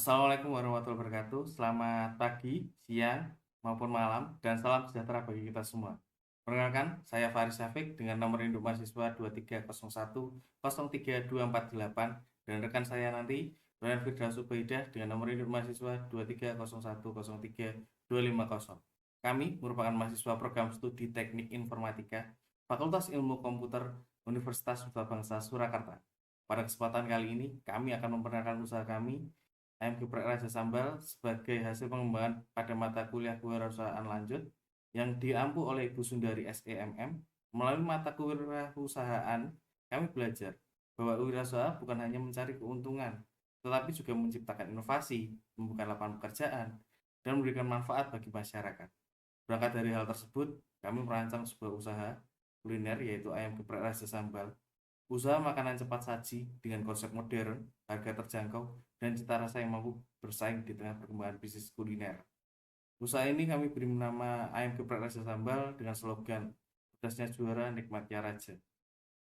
Assalamualaikum warahmatullahi wabarakatuh. Selamat pagi, siang, maupun malam, dan salam sejahtera bagi kita semua. Perkenalkan, saya Faris Syafiq dengan nomor induk mahasiswa 2301032488 dan rekan saya nanti Brian Firdaus Subaidah dengan nomor induk mahasiswa 2301030250. Kami merupakan mahasiswa program studi Teknik Informatika Fakultas Ilmu Komputer Universitas Bangsa Surakarta. Pada kesempatan kali ini, kami akan memperkenalkan usaha kami ayam geprek Raja Sambal sebagai hasil pengembangan pada mata kuliah kewirausahaan lanjut yang diampu oleh Ibu Sundari SEMM. Melalui mata kewirausahaan, kami belajar bahwa wirausaha bukan hanya mencari keuntungan, tetapi juga menciptakan inovasi, membuka lapangan pekerjaan, dan memberikan manfaat bagi masyarakat. Berangkat dari hal tersebut, kami merancang sebuah usaha kuliner yaitu ayam geprek Raja Sambal. Usaha makanan cepat saji dengan konsep modern, harga terjangkau, dan cita rasa yang mampu bersaing di tengah perkembangan bisnis kuliner. Usaha ini kami beri nama Ayam Geprek Raja Sambal dengan slogan pedasnya juara, nikmatnya raja.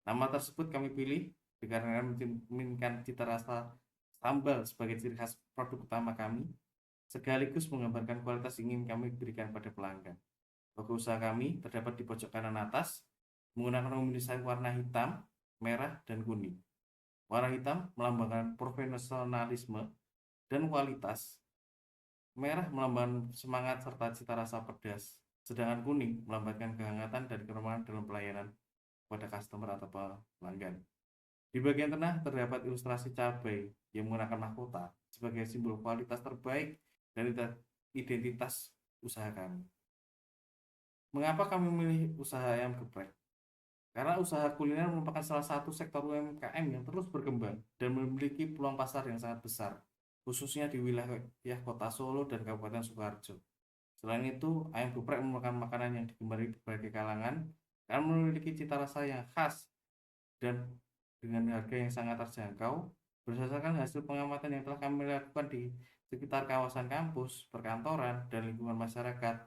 Nama tersebut kami pilih dikarenakan mencerminkan cita rasa sambal sebagai ciri khas produk utama kami, sekaligus menggambarkan kualitas yang ingin kami berikan pada pelanggan. Logo usaha kami terdapat di pojok kanan atas, menggunakan desain warna hitam, merah, dan kuning. Warna hitam melambangkan profesionalisme dan kualitas, merah melambangkan semangat serta cita rasa pedas, sedangkan kuning melambangkan kehangatan dan kerumahan dalam pelayanan kepada customer atau pelanggan. Di bagian tengah terdapat ilustrasi cabai yang menggunakan mahkota sebagai simbol kualitas terbaik dan identitas usaha kami. Mengapa kami memilih usaha ayam geprek? Karena usaha kuliner merupakan salah satu sektor UMKM yang terus berkembang dan memiliki peluang pasar yang sangat besar, khususnya di wilayah Kota Solo dan Kabupaten Sukoharjo. Selain itu, ayam geprek merupakan makanan yang digemari berbagai kalangan karena memiliki cita rasa yang khas dan dengan harga yang sangat terjangkau. Berdasarkan hasil pengamatan yang telah kami lakukan di sekitar kawasan kampus, perkantoran, dan lingkungan masyarakat,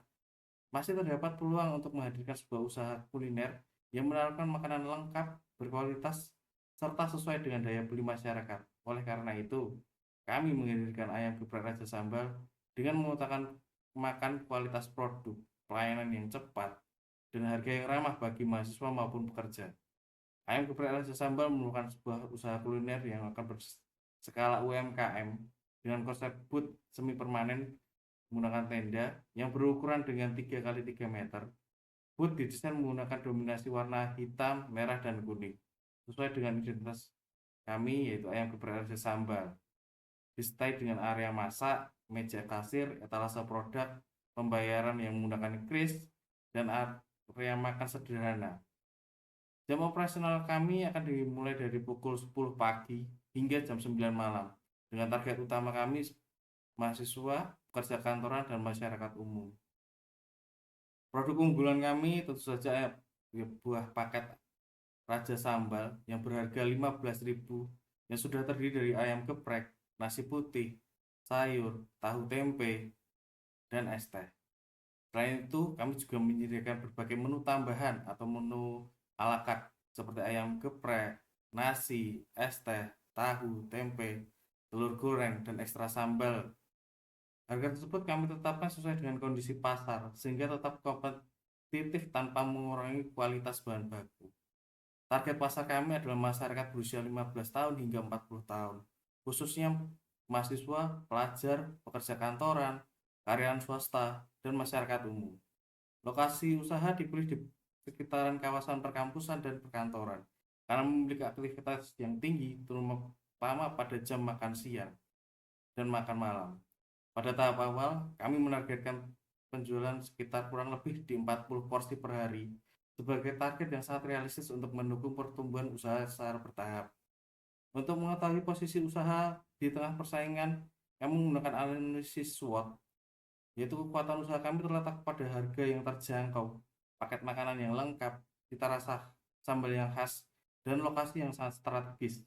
masih terdapat peluang untuk menghadirkan sebuah usaha kuliner yang menawarkan makanan lengkap, berkualitas, serta sesuai dengan daya beli masyarakat. Oleh karena itu, kami menghadirkan ayam geprek Raja Sambal dengan mengutamakan makan kualitas produk, pelayanan yang cepat, dan harga yang ramah bagi mahasiswa maupun pekerja. Ayam geprek Raja Sambal merupakan sebuah usaha kuliner yang akan berskala UMKM dengan konsep booth semi permanen menggunakan tenda yang berukuran dengan 3 kali 3 meter. Booth didesain menggunakan dominasi warna hitam, merah, dan kuning sesuai dengan identitas kami yaitu ayam geprek Raja Sambal. Disertai dengan area masak, meja kasir, etalase produk, pembayaran yang menggunakan kris, dan area makan sederhana. Jam operasional kami akan dimulai dari pukul 10 pagi hingga jam 9 malam dengan target utama kami mahasiswa, pekerja kantoran, dan masyarakat umum. Produk unggulan kami tentu saja buah paket Raja Sambal yang berharga 15.000 yang sudah terdiri dari ayam geprek, nasi putih, sayur, tahu tempe, dan es teh. Selain itu, kami juga menyediakan berbagai menu tambahan atau menu ala carte seperti ayam geprek, nasi, es teh, tahu, tempe, telur goreng, dan ekstra sambal. Harga tersebut kami tetapkan sesuai dengan kondisi pasar sehingga tetap kompetitif tanpa mengurangi kualitas bahan baku. Target pasar kami adalah masyarakat berusia 15 tahun hingga 40 tahun, khususnya mahasiswa, pelajar, pekerja kantoran, karyawan swasta, dan masyarakat umum. Lokasi usaha dipilih di sekitaran kawasan perkampusan dan perkantoran karena memiliki aktivitas yang tinggi, terutama pada jam makan siang dan makan malam. Pada tahap awal, kami menargetkan penjualan sekitar kurang lebih di 40 porsi per hari sebagai target yang sangat realistis untuk mendukung pertumbuhan usaha secara bertahap. Untuk mengetahui posisi usaha di tengah persaingan, kami menggunakan analisis SWOT, yaitu kekuatan usaha kami terletak pada harga yang terjangkau, paket makanan yang lengkap, cita rasa sambal yang khas, dan lokasi yang sangat strategis.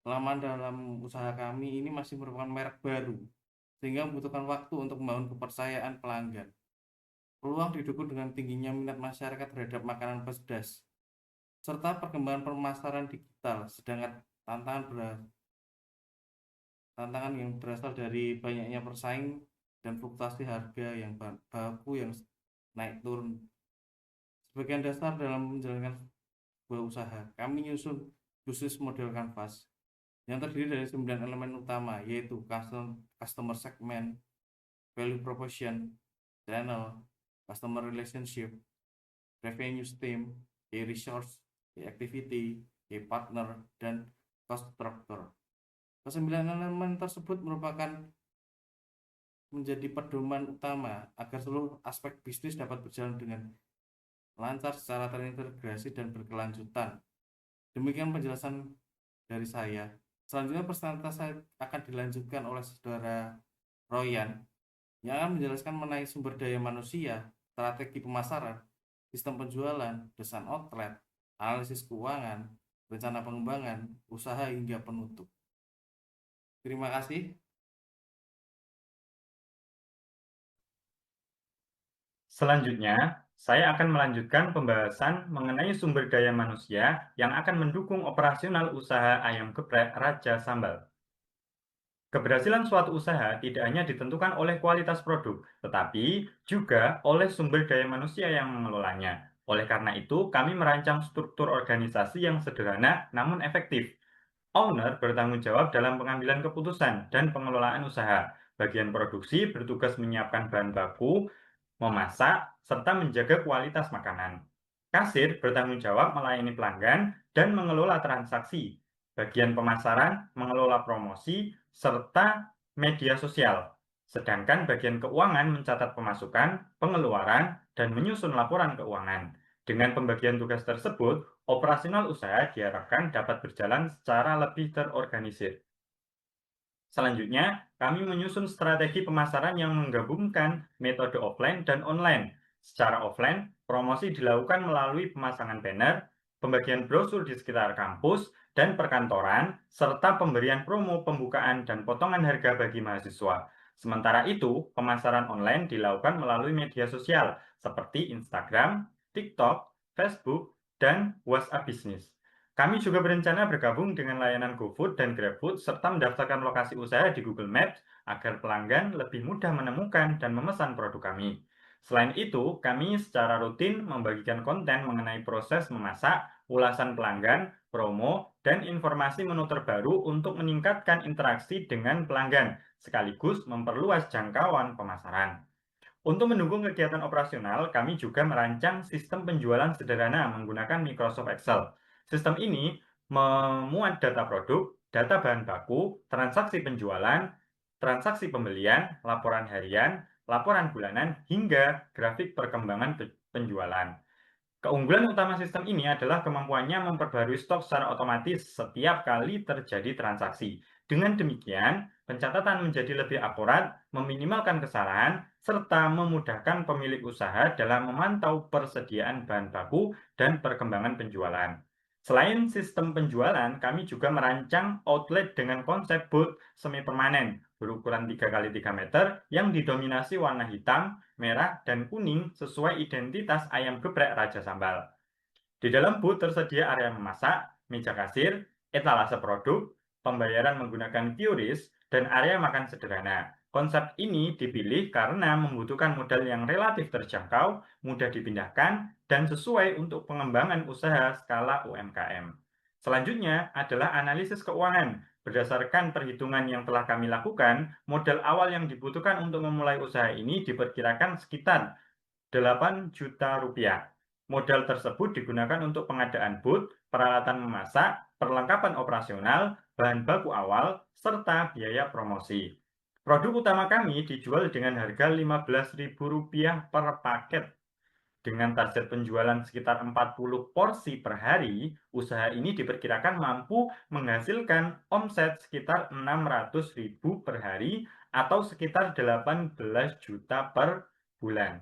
Selama dalam usaha kami ini masih merupakan merek baru, sehingga membutuhkan waktu untuk membangun kepercayaan pelanggan. Peluang didukung dengan tingginya minat masyarakat terhadap makanan pedas, serta perkembangan pemasaran digital, sedangkan tantangan berat tantangan yang berasal dari banyaknya persaing dan fluktuasi harga yang baku yang naik turun. Sebagian dasar dalam menjalankan sebuah usaha, kami menyusun bisnis model canvas yang terdiri dari 9 elemen utama, yaitu customer segment, value proposition, channel, customer relationship, revenue stream, key resource, key activity, key partner, dan cost structure. Kesembilan elemen tersebut merupakan menjadi pedoman utama agar seluruh aspek bisnis dapat berjalan dengan lancar secara terintegrasi dan berkelanjutan. Demikian penjelasan dari saya. Selanjutnya presentasi akan dilanjutkan oleh saudara Royan yang akan menjelaskan mengenai sumber daya manusia, strategi pemasaran, sistem penjualan, desain outlet, analisis keuangan, rencana pengembangan, usaha hingga penutup. Terima kasih. Selanjutnya, saya akan melanjutkan pembahasan mengenai sumber daya manusia yang akan mendukung operasional usaha ayam geprek Raja Sambal. Keberhasilan suatu usaha tidak hanya ditentukan oleh kualitas produk, tetapi juga oleh sumber daya manusia yang mengelolanya. Oleh karena itu, kami merancang struktur organisasi yang sederhana namun efektif. Owner bertanggung jawab dalam pengambilan keputusan dan pengelolaan usaha. Bagian produksi bertugas menyiapkan bahan baku, memasak, serta menjaga kualitas makanan. Kasir bertanggung jawab melayani pelanggan dan mengelola transaksi. Bagian pemasaran mengelola promosi serta media sosial. Sedangkan bagian keuangan mencatat pemasukan, pengeluaran, dan menyusun laporan keuangan. Dengan pembagian tugas tersebut, operasional usaha diharapkan dapat berjalan secara lebih terorganisir. Selanjutnya, kami menyusun strategi pemasaran yang menggabungkan metode offline dan online. Secara offline, promosi dilakukan melalui pemasangan banner, pembagian brosur di sekitar kampus dan perkantoran, serta pemberian promo pembukaan dan potongan harga bagi mahasiswa. Sementara itu, pemasaran online dilakukan melalui media sosial seperti Instagram, TikTok, Facebook, dan WhatsApp Business. Kami juga berencana bergabung dengan layanan GoFood dan GrabFood serta mendaftarkan lokasi usaha di Google Maps agar pelanggan lebih mudah menemukan dan memesan produk kami. Selain itu, kami secara rutin membagikan konten mengenai proses memasak, ulasan pelanggan, promo, dan informasi menu terbaru untuk meningkatkan interaksi dengan pelanggan, sekaligus memperluas jangkauan pemasaran. Untuk mendukung kegiatan operasional, kami juga merancang sistem penjualan sederhana menggunakan Microsoft Excel. Sistem ini memuat data produk, data bahan baku, transaksi penjualan, transaksi pembelian, laporan harian, laporan bulanan, hingga grafik perkembangan penjualan. Keunggulan utama sistem ini adalah kemampuannya memperbarui stok secara otomatis setiap kali terjadi transaksi. Dengan demikian, pencatatan menjadi lebih akurat, meminimalkan kesalahan, serta memudahkan pemilik usaha dalam memantau persediaan bahan baku dan perkembangan penjualan. Selain sistem penjualan, kami juga merancang outlet dengan konsep booth semi-permanen berukuran 3x3 meter yang didominasi warna hitam, merah, dan kuning sesuai identitas ayam geprek Raja Sambal. Di dalam booth tersedia area memasak, meja kasir, etalase produk, pembayaran menggunakan QRIS, dan area makan sederhana. Konsep ini dipilih karena membutuhkan modal yang relatif terjangkau, mudah dipindahkan, dan sesuai untuk pengembangan usaha skala UMKM. Selanjutnya adalah analisis keuangan. Berdasarkan perhitungan yang telah kami lakukan, modal awal yang dibutuhkan untuk memulai usaha ini diperkirakan sekitar 8 juta rupiah. Modal tersebut digunakan untuk pengadaan booth, peralatan memasak, perlengkapan operasional, bahan baku awal, serta biaya promosi. Produk utama kami dijual dengan harga Rp15.000 per paket. Dengan target penjualan sekitar 40 porsi per hari, usaha ini diperkirakan mampu menghasilkan omset sekitar 600.000 per hari atau sekitar 18 juta per bulan.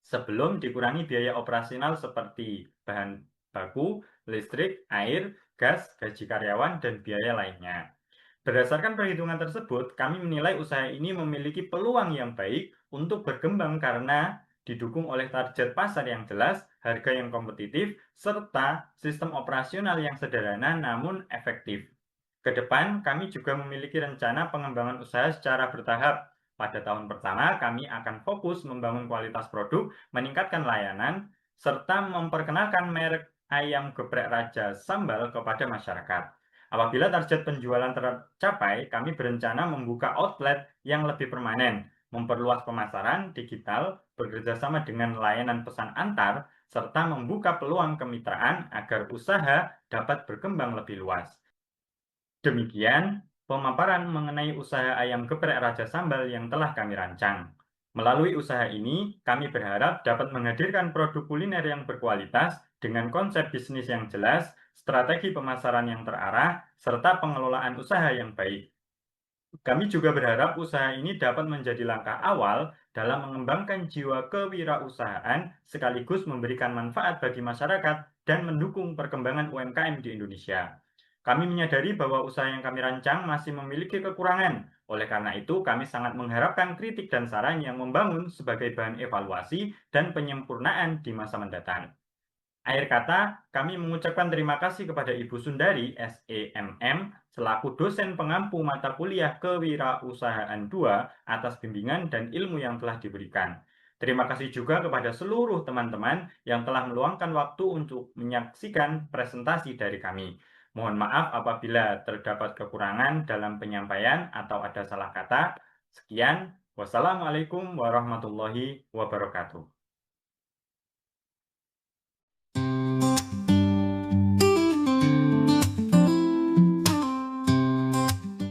Sebelum dikurangi biaya operasional seperti bahan baku, listrik, air, gas, gaji karyawan, dan biaya lainnya. Berdasarkan perhitungan tersebut, kami menilai usaha ini memiliki peluang yang baik untuk berkembang karena didukung oleh target pasar yang jelas, harga yang kompetitif, serta sistem operasional yang sederhana namun efektif. Ke depan, kami juga memiliki rencana pengembangan usaha secara bertahap. Pada tahun pertama, kami akan fokus membangun kualitas produk, meningkatkan layanan, serta memperkenalkan merek ayam geprek Raja Sambal kepada masyarakat. Apabila target penjualan tercapai, kami berencana membuka outlet yang lebih permanen, memperluas pemasaran digital, bekerja sama dengan layanan pesan antar, serta membuka peluang kemitraan agar usaha dapat berkembang lebih luas. Demikian pemaparan mengenai usaha ayam geprek Raja Sambal yang telah kami rancang. Melalui usaha ini, kami berharap dapat menghadirkan produk kuliner yang berkualitas dengan konsep bisnis yang jelas, strategi pemasaran yang terarah, serta pengelolaan usaha yang baik. Kami juga berharap usaha ini dapat menjadi langkah awal dalam mengembangkan jiwa kewirausahaan sekaligus memberikan manfaat bagi masyarakat dan mendukung perkembangan UMKM di Indonesia. Kami menyadari bahwa usaha yang kami rancang masih memiliki kekurangan. Oleh karena itu, kami sangat mengharapkan kritik dan saran yang membangun sebagai bahan evaluasi dan penyempurnaan di masa mendatang. Akhir kata, kami mengucapkan terima kasih kepada Ibu Sundari, SEMM, selaku dosen pengampu mata kuliah Kewirausahaan 2 atas bimbingan dan ilmu yang telah diberikan. Terima kasih juga kepada seluruh teman-teman yang telah meluangkan waktu untuk menyaksikan presentasi dari kami. Mohon maaf apabila terdapat kekurangan dalam penyampaian atau ada salah kata. Sekian, wassalamualaikum warahmatullahi wabarakatuh.